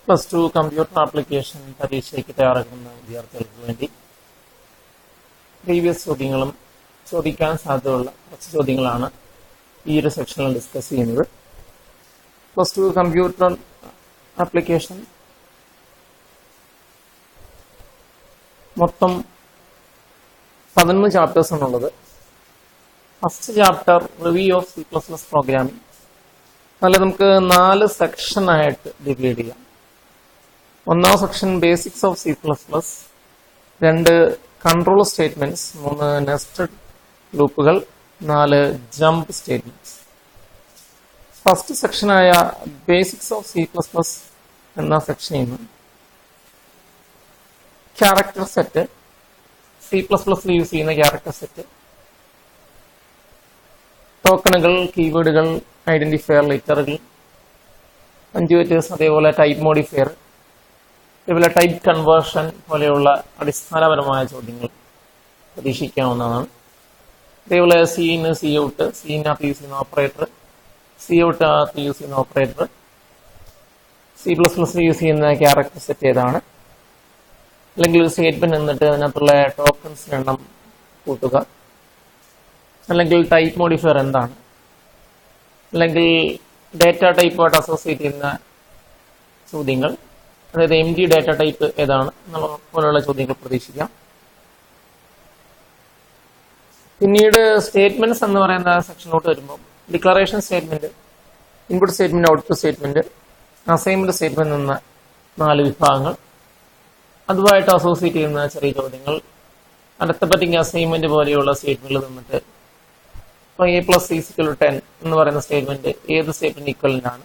+2 computer application പരീക്ഷയ്ക്ക് തയ്യാറെടുക്കുന്ന വിദ്യാർത്ഥികൾക്ക് വേണ്ടി പ്രീവിയസ് ചോദ്യങ്ങളും ചോദിക്കാൻ സാധ്യതയുള്ള കുറച്ച് ചോദ്യങ്ങളാണ് ഈ ഒരു സെക്ഷനിൽ ഡിസ്കസ് ചെയ്യുന്നത്. +2 കമ്പ്യൂട്ടർ ആപ്ലിക്കേഷൻ മൊത്തം 11 ചാപ്റ്റേഴ്സ് ആണുള്ളത്. First chapter review of C++ programming. അതിൽ നമുക്ക് 4 സെക്ഷനായിട്ട് ഡിവൈഡ് ചെയ്യാം. ഒന്നാം section basics of C++, 2 control statements, 3 nested ലൂപ്പുകൾ, 4 ജമ്പ് സ്റ്റേറ്റ്മെന്റ്സ്. ഫസ്റ്റ് സെക്ഷനായ ബേസിക്സ് ഓഫ് C++ എന്ന സെക്ഷനിൽ നിന്ന് ക്യാരക്ടർ സെറ്റ്, C++ൽ യൂസ് ചെയ്യുന്ന ക്യാരക്ടർ സെറ്റ്, ടോക്കണുകൾ, കീവേഡുകൾ, ഐഡന്റിഫയർ, ലെറ്ററുകൾ, പഞ്ച്വേറ്റേഴ്സ്, അതേപോലെ ടൈപ്പ് മോഡിഫയർ, അതേപോലെ ടൈപ്പ് കൺവേർഷൻ പോലെയുള്ള അടിസ്ഥാനപരമായ ചോദ്യങ്ങൾ പ്രതീക്ഷിക്കാവുന്നതാണ്. അതേപോലെ സീന്, സി ഔട്ട്, സീനകത്ത് യൂസ് ചെയ്യുന്ന ഓപ്പറേറ്റർ, സി ഔട്ട് യൂസ് ചെയ്യുന്ന ഓപ്പറേറ്റർ, C++ യൂസ് ചെയ്യുന്ന ക്യാരക്ടർ സെറ്റ് ഏതാണ്, അല്ലെങ്കിൽ ഒരു സ്റ്റേറ്റ്മെന്റ് എന്നിട്ട് അതിനകത്തുള്ള ടോക്കൺസിന്റെ എണ്ണം കൂട്ടുക, അല്ലെങ്കിൽ ടൈപ്പ് മോഡിഫയർ എന്താണ്, അല്ലെങ്കിൽ ഡേറ്റ ടൈപ്പുമായിട്ട് അസോസിയേറ്റ് ചെയ്യുന്ന ചോദ്യങ്ങൾ, അതായത് MD ഡേറ്റ ടൈപ്പ് ഏതാണ് എന്നുള്ള പോലെയുള്ള ചോദ്യങ്ങൾ പ്രതീക്ഷിക്കാം. പിന്നീട് സ്റ്റേറ്റ്മെന്റ്സ് എന്ന് പറയുന്ന സെക്ഷനിലോട്ട് വരുമ്പോൾ declaration statement, input statement, output statement, assignment statement എന്ന 4 വിഭാഗങ്ങൾ, അതുമായിട്ട് അസോസിയേറ്റ് ചെയ്യുന്ന ചെറിയ ചോദ്യങ്ങൾ, അരിത്മെറ്റിക് അസൈൻമെന്റ് പോലെയുള്ള സ്റ്റേറ്റ്മെന്റിൽ നിന്നിട്ട് A + C = 10 എന്ന് പറയുന്ന സ്റ്റേറ്റ്മെന്റ് ഏത് സ്റ്റേറ്റ്മെന്റ് ഈക്വലന്റ് ആണ്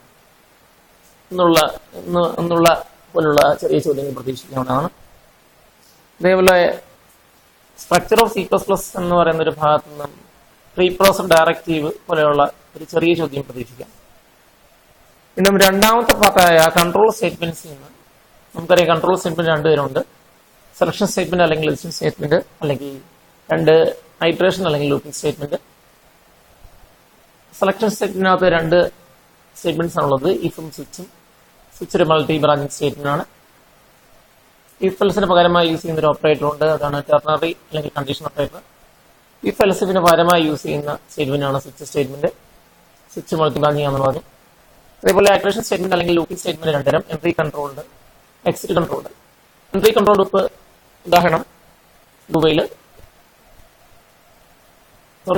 എന്നുള്ള പോലുള്ള ചെറിയ ചോദ്യങ്ങൾ പ്രതീക്ഷിക്കാവുന്നതാണ്. അതേപോലെ സ്ട്രക്ചർ ഓഫ് C++ എന്ന് പറയുന്ന ഒരു ഭാഗത്തു നിന്നും പ്രീ പ്രോസസ് ഡയറക്റ്റീവ് പോലെയുള്ള ഒരു ചെറിയ ചോദ്യം പ്രതീക്ഷിക്കാം. പിന്നെ രണ്ടാമത്തെ പാർട്ടായ കൺട്രോൾ സ്റ്റേറ്റ്മെന്റ്സിൽ നിന്ന് നമുക്കറിയാം കൺട്രോൾ സ്റ്റേറ്റ്മെന്റ് 2 തരമുണ്ട്. സെലക്ഷൻ സ്റ്റേറ്റ്മെന്റ് അല്ലെങ്കിൽ ലിസ്റ്റിംഗ് സ്റ്റേറ്റ്മെന്റ്, അല്ലെങ്കിൽ 2 ഐറ്ററേഷൻ അല്ലെങ്കിൽ ലൂപ്പിംഗ് സ്റ്റേറ്റ്മെന്റ്. സെലക്ഷൻ സ്റ്റേറ്റ്മെന്റിനകത്ത് 2 സ്റ്റേറ്റ്മെന്റ്സ് ആണുള്ളത്, ഇഫും സ്വിച്ചും. സ്വിച്ച് ഒരു മൾട്ടി ബ്രാഞ്ചിങ് സ്റ്റേറ്റ്മെന്റ് ആണ്. ഇഫ് എൽസിന് പകരമായി യൂസ് ചെയ്യുന്ന ഒരു ഓപ്പറേറ്റർ ഉണ്ട്, അതാണ് ടെർണറി അല്ലെങ്കിൽ കണ്ടീഷൻ ഓപ്പറേറ്റർ. ഇഫ് എൽസിന് പകരമായി യൂസ് ചെയ്യുന്ന സ്റ്റേറ്റ്മെന്റ് ആണ് switch statement. Switch multi branching ആണെന്ന് പറഞ്ഞു. അതേപോലെ ഐറ്ററേഷൻ സ്റ്റേറ്റ്മെന്റ് അല്ലെങ്കിൽ ലൂപ്പിംഗ് സ്റ്റേറ്റ്മെന്റ് 2 തരം, entry controlled, exit controlled. Entry control loop ഉദാഹരണം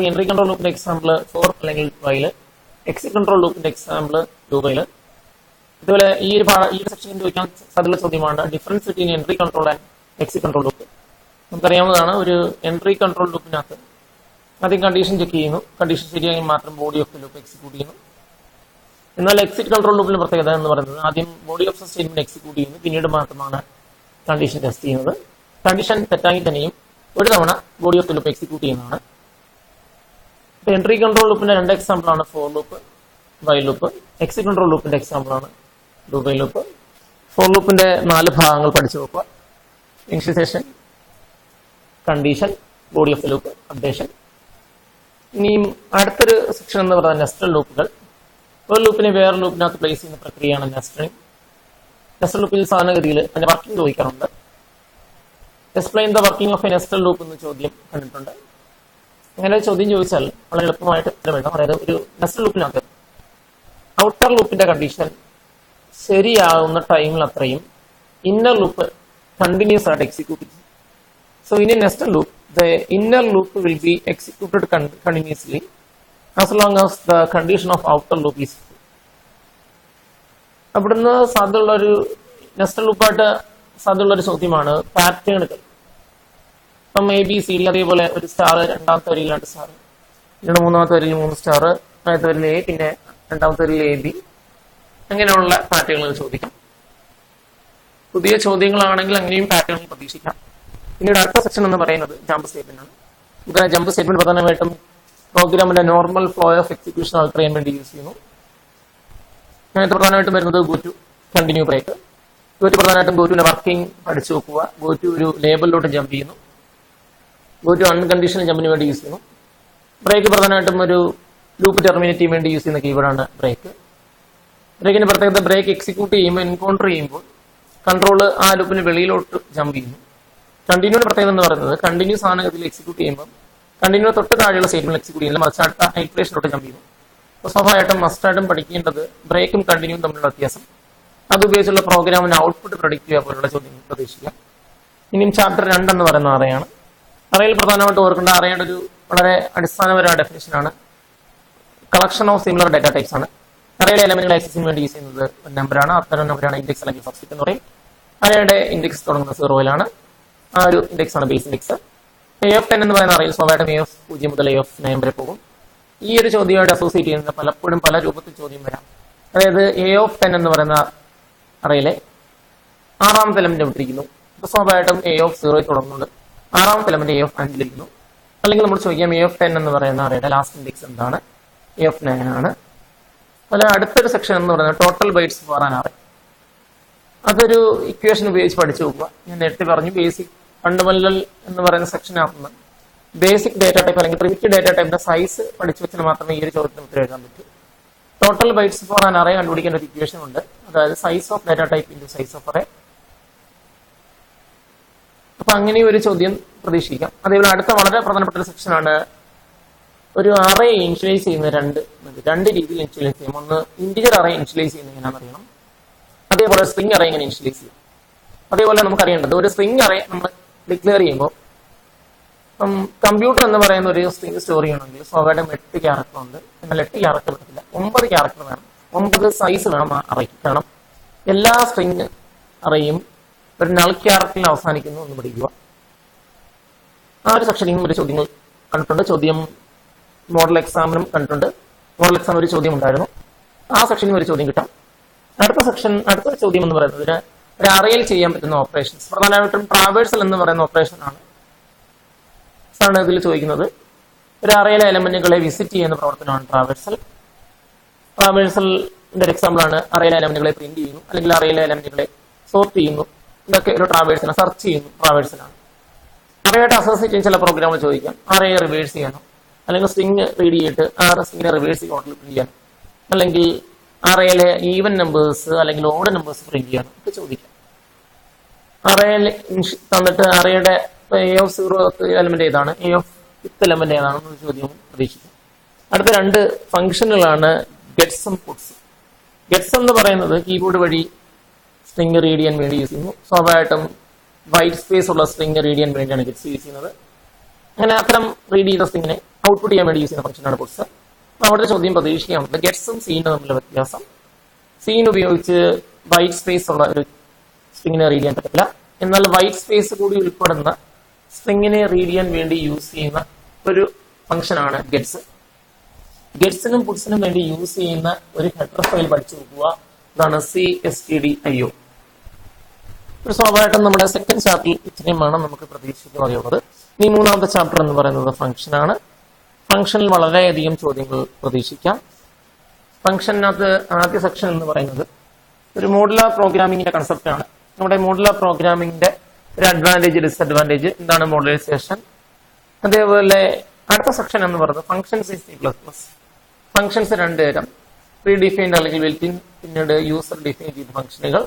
എൻട്രി കൺട്രോൾ ലൂപ്പിന്റെ എക്സാമ്പിൾ ഫോർ അല്ലെങ്കിൽ വൈല്, എക്സിറ്റ് കൺട്രോൾ ലൂപ്പിന്റെ എക്സാമ്പിൾ ഡുവൈല്. ഇതുപോലെ ഈ ഒരു സെക്ഷനിൽ ചോദിക്കാൻ സാധ്യതയുള്ള ചോദ്യമാണ് difference between entry control and exit control loop. നമുക്കറിയാവുന്നതാണ്, ഒരു എൻട്രി കൺട്രോൾ ലൂപ്പിനകത്ത് ആദ്യം കണ്ടീഷൻ ചെക്ക് ചെയ്യുന്നു, കണ്ടീഷൻ ശരിയായെങ്കിൽ മാത്രം body of the loop execute ചെയ്യുന്നു. എന്നാൽ എക്സിറ്റ് കൺട്രോൾ ലൂപ്പിന്റെ പ്രത്യേകത എന്ന് പറയുന്നത് ആദ്യം body of the statement execute ചെയ്യുന്നു, പിന്നീട് മാത്രമാണ് കണ്ടീഷൻ ടെസ്റ്റ് ചെയ്യുന്നത്. കണ്ടീഷൻ തെറ്റായി തന്നെയും ഒരു തവണ body of the loop execute ചെയ്യുന്നതാണ്. എൻട്രി കൺട്രോൾ ലൂപ്പിന്റെ 2 എക്സാമ്പിൾ ആണ് for loop, while loop. Exit control ലൂപ്പിന്റെ എക്സാമ്പിൾ ആണ് ഡുവൈൽ ലൂപ്പ്. ഫോർ ലൂപ്പിന്റെ 4 ഭാഗങ്ങൾ പഠിച്ചു നോക്കുക: initialisation, condition, body of the loop, updation. ഇനിയും അടുത്തൊരു സെക്ഷൻ എന്ന് പറയുന്നത് നെസ്റ്റഡ് ലൂപ്പുകൾ. ഒരു ലൂപ്പിനെ വേറെ ലൂപ്പിനകത്ത് പ്ലേസ് ചെയ്യുന്ന പ്രക്രിയയാണ് നെസ്റ്റഡിംഗ്. നെസ്റ്റഡ് ലൂപ്പിൽ സാധാരണഗതിയിൽ അതിന്റെ വർക്കിംഗ് ചോദിക്കാറുണ്ട്. Explain the working of A nested loop എന്ന ചോദ്യം കണ്ടിട്ടുണ്ട്. അങ്ങനെ ചോദ്യം ചോദിച്ചാൽ വളരെ എളുപ്പമായിട്ട് ഉത്തരം എഴുതാം. അതായത് ഒരു നെസ്റ്റഡ് ലൂപ്പിനകത്ത് ഔട്ടർ ലൂപ്പിന്റെ കണ്ടീഷൻ ശരിയാവുന്ന ടൈമിൽ അത്രയും ഇന്നർ ലൂപ്പ് കണ്ടിന്യൂസ് ആയിട്ട് എക്സിക്യൂട്ട് ചെയ്യും. So in A nested loop the inner loop will be executed continuously as long as the condition of outer loop is true. അവിടുന്ന് സാധ്യതയുള്ള ഒരു നെസ്റ്റഡ് ലൂപ്പായിട്ട് സാധ്യതയുള്ള ഒരു ചോദ്യമാണ് പാറ്റേണുകൾ. ഇപ്പം ABCD, അതേപോലെ ഒരു സ്റ്റാർ, രണ്ടാമത്തെ വരിയിൽ 2 സ്റ്റാർ, പിന്നീട് മൂന്നാമത്തെ വരിയിൽ 3 സ്റ്റാർ, ആദ്യത്തെ വരിയിൽ A, പിന്നെ രണ്ടാമത്തെ വരിയിൽ AB, അങ്ങനെയുള്ള പാറ്റേണുകൾ ചോദിക്കാം. പുതിയ ചോദ്യങ്ങളാണെങ്കിൽ അങ്ങനെയും പാറ്റേണുകൾ പ്രതീക്ഷിക്കാം. പിന്നീട് അടുത്ത സെക്ഷൻ എന്ന് പറയുന്നത് ജമ്പ് സ്റ്റേറ്റ്മെന്റ് ആണ്. നമുക്ക് ജമ്പ് സ്റ്റേറ്റ്മെന്റ് പ്രധാനമായിട്ടും പ്രോഗ്രാമിന്റെ normal flow of execution alter ചെയ്യാൻ വേണ്ടി യൂസ് ചെയ്യുന്നു. അങ്ങനത്തെ പ്രധാനമായിട്ടും വരുന്നത് go to, continue, break. Go to പ്രധാനമായിട്ടും ഗോ ടുവിന്റെ വർക്കിംഗ് പഠിച്ചു നോക്കുക. ഗോ ടു ഒരു ലേബലിലോട്ട് ജമ്പ് ചെയ്യുന്നു. ഗോ ടു അൺകണ്ടീഷണൽ ജമ്പിന് വേണ്ടി യൂസ് ചെയ്യുന്നു. ബ്രേക്ക് പ്രധാനമായിട്ടും ഒരു ലൂപ്പ് ടെർമിനേറ്റ് ചെയ്യാൻ വേണ്ടി യൂസ് ചെയ്യുന്ന കീവേഡാണ് ബ്രേക്ക്. ബ്രേക്കിന്റെ പ്രത്യേകത ബ്രേക്ക് എക്സിക്യൂട്ട് ചെയ്യുമ്പോൾ എൻകൗണ്ടർ ചെയ്യുമ്പോൾ കൺട്രോൾ ആ ലൂപ്പിന് വെളിയിലോട്ട് ജമ്പ് ചെയ്യുന്നു. കണ്ടിന്യൂയുടെ പ്രത്യേകത എന്ന് പറയുന്നത് കണ്ടിന്യൂസ് ആണ് ഇതിൽ എക്സിക്യൂട്ട് ചെയ്യുമ്പോൾ കണ്ടിന്യൂ തൊട്ട് താഴെയുള്ള സ്റ്റേറ്റ്മെന്റ് എക്സിക്യൂട്ട് ചെയ്യുന്നില്ല, മറിച്ച് അടുത്ത ഇറ്ററേഷനിലോട്ട് ജമ്പ് ചെയ്യുന്നു. അപ്പോൾ സ്വാഭാവികമായിട്ടും മസ്റ്റായിട്ടും പഠിക്കേണ്ടത് ബ്രേക്കും കണ്ടിന്യൂവും തമ്മിലുള്ള വ്യത്യാസം, അതുപയോഗിച്ചുള്ള പ്രോഗ്രാമിന് ഔട്ട്പുട്ട് പ്രൊഡിക്റ്റ് ചെയ്യുക പോലുള്ള ചോദ്യങ്ങൾ പ്രതീക്ഷിക്കാം. ഇനിയും ചാപ്റ്റർ 2 എന്ന് പറയുന്ന അറയാണ്. അറയിൽ പ്രധാനമായിട്ട് ഓർക്കേണ്ട അറയുടെ ഒരു വളരെ അടിസ്ഥാനപരമായ ഡെഫിനേഷനാണ് collection of similar data types ആണ്. അറയിലെ എലമെന്റുകൾ ആക്സസിന് വേണ്ടി യൂസ് ചെയ്യുന്നത് ഒരു നമ്പറാണ്. അത്തരം നമ്പറാണ് ഇൻഡെക്സ് അല്ലെങ്കിൽ സബ്സെറ്റ് എന്ന് പറയും. അറയുടെ ഇൻഡെക്സ് തുടങ്ങുന്ന 0-ലാണ്. ആ ഒരു ഇൻഡെക്സ് ആണ് ബേസ് ഇൻഡെക്സ്. A(10) എന്ന് പറയുന്ന അറയിൽ സ്വാഭാവികമായിട്ടും A(0) മുതൽ A(9) വരെ പോകും. ഈ ഒരു ചോദ്യമായിട്ട് അസോസിയേറ്റ് ചെയ്യുന്ന പലപ്പോഴും പല രൂപത്തിൽ ചോദ്യം വരാം. അതായത് A(10) എന്ന് പറയുന്ന അറയിലെ 6ാമത്തെ എലമെന്റ് വിട്ടിരിക്കുന്നു. അപ്പോൾ സ്വാഭാവികമായിട്ടും A(0) തുടങ്ങുന്നുണ്ട്. 6ാമത്തെ എലമെന്റ് A(5)ലിരിക്കുന്നു. അല്ലെങ്കിൽ നമ്മൾ ചോദിക്കാം A(10) എന്ന് പറയുന്ന അറയുടെ ലാസ്റ്റ് ഇൻഡെക്സ് എന്താണ്? A(9) ആണ്. അതുപോലെ അടുത്തൊരു സെക്ഷൻ എന്ന് പറയുന്നത് total bytes for an array. അതൊരു ഇക്വേഷൻ ഉപയോഗിച്ച് പഠിച്ചു നോക്കുക. ഞാൻ നേരത്തെ പറഞ്ഞു ബേസിക് ഫണ്ടമെന്റൽ എന്ന് പറയുന്ന സെക്ഷനകത്തുനിന്ന് ബേസിക് ഡാറ്റ ടൈപ്പ് അല്ലെങ്കിൽ പ്രിമിറ്റീവ് ഡാറ്റ ടൈപ്പിന്റെ സൈസ് പഠിച്ചു വെച്ചാൽ മാത്രമേ ഈ ഒരു ചോദ്യത്തിന് ഉത്തരം എഴുതാൻ പറ്റൂ. Total bytes for an array കണ്ടുപിടിക്കേണ്ട ഒരു ഇക്വേഷൻ ഉണ്ട്. അതായത് size of data type into size of array. അപ്പൊ അങ്ങനെ ഒരു ചോദ്യം പ്രതീക്ഷിക്കാം. അതേപോലെ അടുത്ത വളരെ പ്രധാനപ്പെട്ട ഒരു സെക്ഷനാണ് ഒരു അറേ ഇനിഷ്യലൈസ് ചെയ്യുന്ന രണ്ട് രീതിയിൽ ഇനിഷ്യലൈസ് ചെയ്യും. ഒന്ന് ഇൻറ്റിജർ അറേ ഇനിഷ്യലൈസ് ചെയ്യുന്ന എങ്ങനെയാണെന്ന് അറിയണം. അതേപോലെ സ്ട്രിംഗ് അറേ എങ്ങനെ ഇനിഷ്യലൈസ് ചെയ്യും. അതേപോലെ നമുക്ക് അറിയേണ്ടത് ഒരു സ്ട്രിംഗ് അറേ നമ്മൾ ഡിക്ലെയർ ചെയ്യുമ്പോൾ കമ്പ്യൂട്ടർ എന്ന് പറയുന്ന ഒരു സ്ട്രിംഗ് സ്റ്റോർ ചെയ്യണമെങ്കിൽ സ്വാഭാവികമായിട്ടും 8 ക്യാരക്ടർ ഉണ്ട്. എന്നാൽ 8 ക്യാരക്ടർ പറ്റില്ല, 9 ക്യാരക്ടർ വേണം. 9 സൈസ് വേണം ആ അറേക്ക്. കാരണം എല്ലാ സ്ട്രിംഗ് അറേയും ഒരു നൾ ക്യാരക്ടറിൽ അവസാനിക്കുന്നു എന്ന് പഠിക്കുക. ആ ഒരു സെക്ഷനിൽ ഒരു ചോദ്യങ്ങൾ കണ്ടിട്ടുണ്ട്. ചോദ്യം മോഡൽ എക്സാമിനും കണ്ടിട്ടുണ്ട്. മോഡൽ എക്സാം ഒരു ചോദ്യം ഉണ്ടായിരുന്നു. ആ സെക്ഷനിൽ ഒരു ചോദ്യം കിട്ടാം. അടുത്ത ചോദ്യം എന്ന് പറയുന്നത് ഒരു അറേയിൽ ചെയ്യാൻ പറ്റുന്ന ഓപ്പറേഷൻസ്, പ്രധാനമായിട്ടും ട്രാവേഴ്സൽ എന്ന് പറയുന്ന ഓപ്പറേഷൻ ആണ് ഇതിൽ ചോദിക്കുന്നത്. ഒരു അറേയിലെ എലമെന്റുകളെ വിസിറ്റ് ചെയ്യുന്ന പ്രവർത്തനമാണ് ട്രാവേഴ്സൽ. ട്രാവേഴ്സലിന്റെ ഒരു എക്സാമ്പിൾ ആണ് അറേയിലെ എലമെന്റുകളെ പ്രിന്റ് ചെയ്യുന്നു, അല്ലെങ്കിൽ അറേയിലെ എലമെന്റുകളെ സോർട്ട് ചെയ്യുന്നു. ഇതൊക്കെ ഒരു ട്രാവേഴ്സൽ, സെർച്ച് ചെയ്യുന്നു ട്രാവേഴ്സലാണ്. അറേയായിട്ട് അസോസിയേറ്റ് ചെയ്യുന്ന ചില പ്രോഗ്രാമുകൾ ചോദിക്കാം. അറേയെ റിവേഴ്സ് ചെയ്യാനോ, അല്ലെങ്കിൽ സ്ട്രിംഗ് റീഡ് ചെയ്തിട്ട് ആ സ്ട്രിംഗിനെ റിവേഴ്സ് ഓർഡറിൽ പ്രിന്റ് ചെയ്യാനോ, അല്ലെങ്കിൽ അറേയിലെ ഈവൻ നമ്പേഴ്സ് അല്ലെങ്കിൽ ഓഡ് നമ്പേഴ്സ് പ്രിന്റ് ചെയ്യാനോ ഒക്കെ ചോദിക്കാം. അറേയിൽ തന്നിട്ട് അറേയുടെ A(0) എലമെന്റ് ഏതാണ്, A(5) എലമെന്റ് ഏതാണെന്ന് ചോദ്യം പ്രതീക്ഷിക്കാം. അടുത്ത 2 ഫംഗ്ഷനുകളാണ് ഗെറ്റ്സും പുട്സും. ഗെറ്റ്സ് എന്ന് പറയുന്നത് കീബോർഡ് വഴി സ്ട്രിംഗ് റീഡ് ചെയ്യാൻ വേണ്ടി യൂസ് ചെയ്യുന്നു. സ്വാഭാവികമായിട്ടും വൈറ്റ് സ്പേസ് ഉള്ള സ്ട്രിംഗ് റീഡ് ചെയ്യാൻ വേണ്ടിയാണ് ഗെറ്റ്സ് യൂസ് ചെയ്യുന്നത്. അങ്ങനെ അത്തരം റീഡ് ചെയ്ത സ്ട്രിംഗിനെ ഔട്ട്പുട്ട് ചെയ്യാൻ വേണ്ടി യൂസ് ചെയ്യുന്ന ഫംഗ്ഷനാണ് പുട്സ്. അവിടെ ചോദ്യം പ്രതീക്ഷിക്കാറുണ്ട് ഗെറ്റ്സും സീനും തമ്മിലുള്ള വ്യത്യാസം. സീൻ ഉപയോഗിച്ച് വൈറ്റ് സ്പേസ് ഉള്ള ഒരു സ്ട്രിംഗിനെ റീഡ് ചെയ്യാൻ പറ്റില്ല. എന്നാൽ വൈറ്റ് സ്പേസ് കൂടി ഉൾപ്പെടുന്ന സ്ട്രിംഗിനെ റീഡ് ചെയ്യാൻ വേണ്ടി യൂസ് ചെയ്യുന്ന ഒരു ഫംഗ്ഷനാണ് ഗെറ്റ്സ്. ഗെറ്റ്സിനും പുട്സിനും വേണ്ടി യൂസ് ചെയ്യുന്ന ഒരു ഹെഡർ ഫയൽ പഠിച്ചു നോക്കുക. അതാണ് cstdio. ഒരു സ്വാഭാവികമായിട്ടും നമ്മുടെ സെക്കൻഡ് ചാപ്റ്ററിൽ ഇത്രയും വേണം നമുക്ക് പ്രതീക്ഷിക്കാവുന്നത്. ഇനി 3ാമത്തെ ചാപ്റ്റർ എന്ന് പറയുന്നത് ഫംഗ്ഷനാണ്. ഫംഗ്ഷനിൽ വളരെയധികം ചോദ്യങ്ങൾ പ്രതീക്ഷിക്കാം. ഫംഗ്ഷനകത്ത് ആദ്യ സെക്ഷൻ എന്ന് പറയുന്നത് ഒരു മോഡുലാർ പ്രോഗ്രാമിംഗിന്റെ കൺസെപ്റ്റ് ആണ്. നമ്മുടെ മോഡുലാർ പ്രോഗ്രാമിംഗിന്റെ ഒരു അഡ്വാൻറ്റേജ്, ഡിസഡ്വാൻറ്റേജ്, എന്താണ് മോഡുലൈസേഷൻ. അതേപോലെ അടുത്ത സെക്ഷൻ എന്ന് പറയുന്നത് ഫംഗ്ഷൻസ് ഇൻ C++. ഫംഗ്ഷൻസ് 2 തരം, പ്രീ ഡിഫൈൻഡ് അല്ലെങ്കിൽ ബിൽറ്റ് ഇൻ, പിന്നീട് യൂസർ ഡിഫൈൻ ചെയ്ത ഫംഗ്ഷനുകൾ.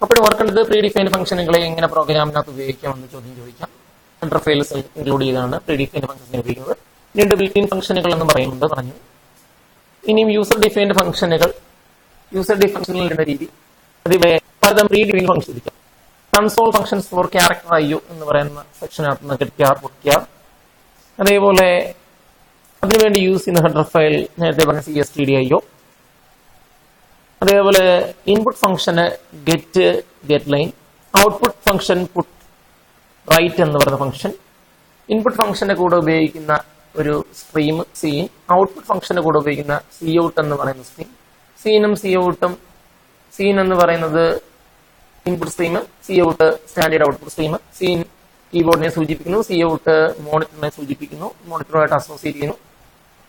അപ്പോൾ ഓർക്കേണ്ടത് പ്രീ ഡിഫൈൻഡ് ഫംഗ്ഷനുകളെ എങ്ങനെ പ്രോഗ്രാമിനകത്ത് ഉപയോഗിക്കാമെന്ന് ചോദ്യം ചോദിക്കാം. ഹെഡർ ഫയൽസ് ഇൻക്ലൂഡ് ചെയ്താണ് പ്രീ ഡിഫൈൻഡ് ഫംഗ്ഷനെ ഉപയോഗിക്കുന്നത്. പിന്നീട് ബിൽറ്റ് ഇൻ ഫംഗ്ഷനുകൾ എന്ന് പറയുന്നത് പറഞ്ഞു. ഇനിയും യൂസർ ഡിഫൈൻഡ് ഫംഗ്ഷനുകൾ, യൂസർ ഡിഫൈൻഡ് ഫംഗ്ഷനുകൾ എന്ന രീതി, അതേപോലെ പലതരം പ്രീ ഡിഫൈൻഡ് ഫംഗ്ഷൻ ഇരിക്കാം. Console functions for character IO എന്ന് പറയുന്ന സെക്ഷനകത്ത് നിന്ന് ഗെറ്റ് പുട്ട്. അതേപോലെ അതിനുവേണ്ടി യൂസ് ചെയ്യുന്ന ഹെഡർ ഫയൽ നേരത്തെ പറഞ്ഞ cstdio. അതേപോലെ ഇൻപുട്ട് ഫംഗ്ഷന് get line, output function put write എന്ന് പറയുന്ന ഫംഗ്ഷൻ, ഇൻപുട്ട് ഫംഗ്ഷന്റെ കൂടെ ഉപയോഗിക്കുന്ന ഒരു സ്ട്രീം സീൻ, ഔട്ട്പുട്ട് ഫംഗ്ഷന്റെ കൂടെ ഉപയോഗിക്കുന്ന cout എന്ന് പറയുന്ന സ്ട്രീം. സീനും coutഉം, സീൻ എന്ന് പറയുന്നത് input stream, cout standard output stream. Cin കീബോർഡിനെ സൂചിപ്പിക്കുന്നു, cout മോണിറ്ററിനെ സൂചിപ്പിക്കുന്നു, മോണിറ്ററുമായിട്ട് അസോസിയേറ്റ് ചെയ്യുന്നു.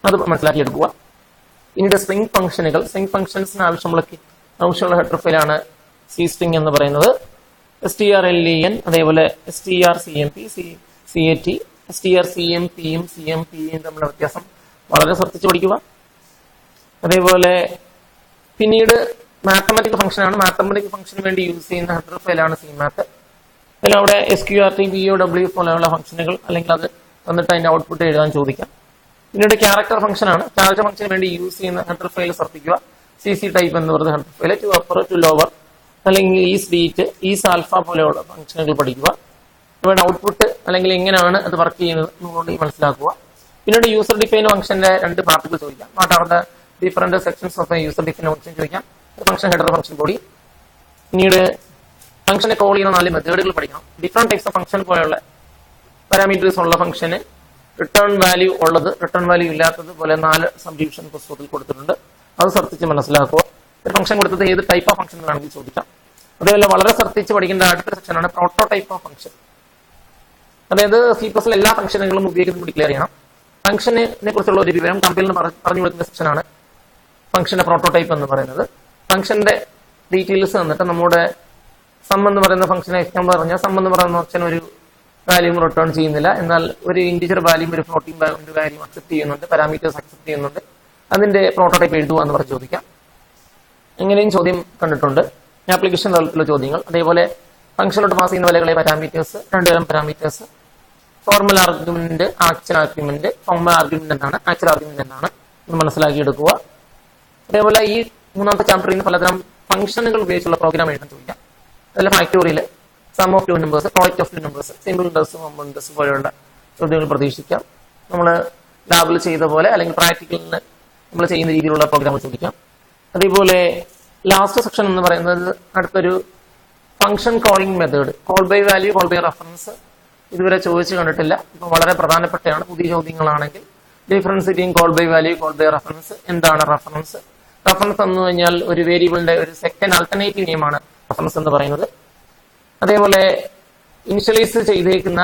അത് മനസ്സിലാക്കിയെടുക്കുക. പിന്നീട് സ്ട്രിംഗ് ഫംഗ്ഷനുകൾ, സ്ട്രിംഗ് ഫംഗ്ഷൻസിന് ആവശ്യമുള്ള ഹെഡർ ഫയലാണ് C സ്ട്രിംഗ് എന്ന് പറയുന്നത്. strlen, അതേപോലെ strcmp, cat, strcmpയും cmpയും തമ്മിലുള്ള വ്യത്യാസം വളരെ ശ്രദ്ധിച്ചു പഠിക്കുക. അതേപോലെ പിന്നീട് മാത്തമാറ്റിക് ഫംഗ്ഷൻ ആണ്. മാത്തമാറ്റിക് ഫംഗ്ഷന് വേണ്ടി യൂസ് ചെയ്യുന്ന ഹെഡർ ഫയലാണ് CMath. അതിലവിടെ SQRT, BOW പോലെയുള്ള ഫംഗ്ഷനുകൾ അല്ലെങ്കിൽ അത് വന്നിട്ട് അതിന്റെ ഔട്ട്പുട്ട് എഴുതാൻ ചോദിക്കാം. പിന്നീട് ക്യാരക്ടർ ഫംഗ്ഷൻ ആണ്. ക്യാരക്ടർ ഫംഗ്ഷന് വേണ്ടി യൂസ് ചെയ്യുന്ന ഹെഡർ ഫയൽ ശ്രദ്ധിക്കുക. CC ടൈപ്പ് എന്ന് പറയുന്ന header file, to upper to lower അല്ലെങ്കിൽ ഈസ് ഡീറ്റ്, ഈസ് ആൽഫ പോലെയുള്ള ഫംഗ്ഷനുകൾ പഠിക്കുക. ഇവയുടെ ഔട്ട്പുട്ട് അല്ലെങ്കിൽ എങ്ങനെയാണ് അത് വർക്ക് ചെയ്യുന്നത് എന്നുകൊണ്ട് മനസ്സിലാക്കുക. പിന്നീട് യൂസർ ഡിഫൈൻ ഫംഗ്ഷന്റെ 2 പാർട്ടുകൾ ചോദിക്കാം. What are the different sections of user define function ചോദിക്കാം. Function header, function body. പിന്നീട് ഫംഗ്ഷനെ കോൾ ചെയ്യുന്ന 4 മെത്തേഡുകൾ പഠിക്കണം. ഡിഫറെന്റ് ടൈപ്സ് ഓഫ് ഫംഗ്ഷൻ പോലെയുള്ള പാരാമീറ്റേഴ്സ് ഉള്ള ഫംഗ്ഷന് റിട്ടേൺ വാല്യൂ ഉള്ളത്, റിട്ടേൺ വാല്യൂ ഇല്ലാത്തത് പോലെ 4 സബ്ഡിവിഷൻ പുസ്തകത്തിൽ കൊടുത്തിട്ടുണ്ട്. അത് ശ്രദ്ധിച്ച് മനസ്സിലാക്കുക. ഒരു ഫംഗ്ഷൻ കൊടുത്തത് ഏത് ടൈപ്പ് ഓഫ് ഫംഗ്ഷൻ വേണമെങ്കിൽ ചോദിക്കാം. അതേപോലെ വളരെ ശ്രദ്ധിച്ച് പഠിക്കേണ്ട അടുത്ത സെക്ഷനാണ് പ്രോട്ടോടൈപ്പ് ഓഫ് ഫംഗ്ഷൻ. അതായത് C++ എല്ലാ ഫംഗ്ഷനുകളും ഉപയോഗിക്കുന്നത് ഡിക്ലെയർ ചെയ്യണം. ഫംഗ്ഷനെ കുറിച്ചുള്ള ഒരു വിവരം കമ്പൈലറിന് പറഞ്ഞു കൊടുക്കുന്ന സെക്ഷനാണ് ഫംഗ്ഷന്റെ പ്രോട്ടോടൈപ്പ് എന്ന് പറയുന്നത്. ഫംഗ്ഷന്റെ ഡീറ്റെയിൽസ് തന്നിട്ട് നമ്മുടെ സം എന്ന് പറയുന്ന ഫംഗ്ഷനെ എക്സാമ്പിൾ പറഞ്ഞാൽ സം എന്ന് പറയുന്ന ഓപ്ഷൻ ഒരു വാല്യൂ റിട്ടേൺ ചെയ്യുന്നില്ല. എന്നാൽ ഒരു ഇൻറ്റിജർ വാല്യൂ, ഒരു ഫ്ലോട്ടിംഗ് വാല്യൂ അക്സെപ്റ്റ് ചെയ്യുന്നുണ്ട്, പാരാമീറ്റേഴ്സ് അക്സെപ്റ്റ് ചെയ്യുന്നുണ്ട്. അതിന്റെ പ്രോട്ടോടൈപ്പ് എഴുതുക എന്ന് പറഞ്ഞ് ചോദിക്കാം. ഇങ്ങനെയും ചോദ്യം കണ്ടിട്ടുണ്ട്. ആപ്ലിക്കേഷൻ തലത്തിലുള്ള ചോദ്യങ്ങൾ. അതേപോലെ ഫംഗ്ഷനിലോട്ട് പാസ് ചെയ്യുന്ന വിലകളെ പാരാമീറ്റേഴ്സ്, 2 തരം parameters, formal argument, actual argument. Formal argument എന്താണ്, ആക്ച്വൽ ആർഗ്യുമെന്റ് എന്താണ് എന്ന് മനസ്സിലാക്കിയെടുക്കുക. അതേപോലെ ഈ 3ാമത്തെ ചാപ്റ്ററിൽ നിന്ന് പലതരം ഫംഗ്ഷനുകൾ ഉപയോഗിച്ചുള്ള പ്രോഗ്രാം എഴുതാൻ ചോദിക്കാം. അതിൽ factorial, sum of 2 numbers, product of 2 numbers, single interest, compound interest പോലെയുള്ള ചോദ്യങ്ങൾ പ്രതീക്ഷിക്കാം. നമ്മൾ ലാബിൽ ചെയ്ത പോലെ അല്ലെങ്കിൽ പ്രാക്ടിക്കലിന് നമ്മൾ ചെയ്യുന്ന രീതിയിലുള്ള പ്രോഗ്രാമുകൾ ചോദിക്കാം. അതേപോലെ ലാസ്റ്റ് സെക്ഷൻ എന്ന് പറയുന്നത് അടുത്തൊരു function calling method, call by value, call by reference. ഇതുവരെ ചോദിച്ചു കണ്ടിട്ടില്ല. ഇപ്പൊ വളരെ പ്രധാനപ്പെട്ടതാണ്. പുതിയ ചോദ്യങ്ങളാണെങ്കിൽ difference between call by value, call by reference. എന്താണ് റെഫറൻസ്? റെഫറൻസ് എന്ന് കഴിഞ്ഞാൽ ഒരു വേരിയബിളിന്റെ ഒരു സെക്കൻഡ് ആൾട്ടർനേറ്റീവ് നെയിമാണ് റെഫറൻസ് എന്ന് പറയുന്നത്. അതേപോലെ ഇനിഷ്യലൈസ് ചെയ്തേക്കുന്ന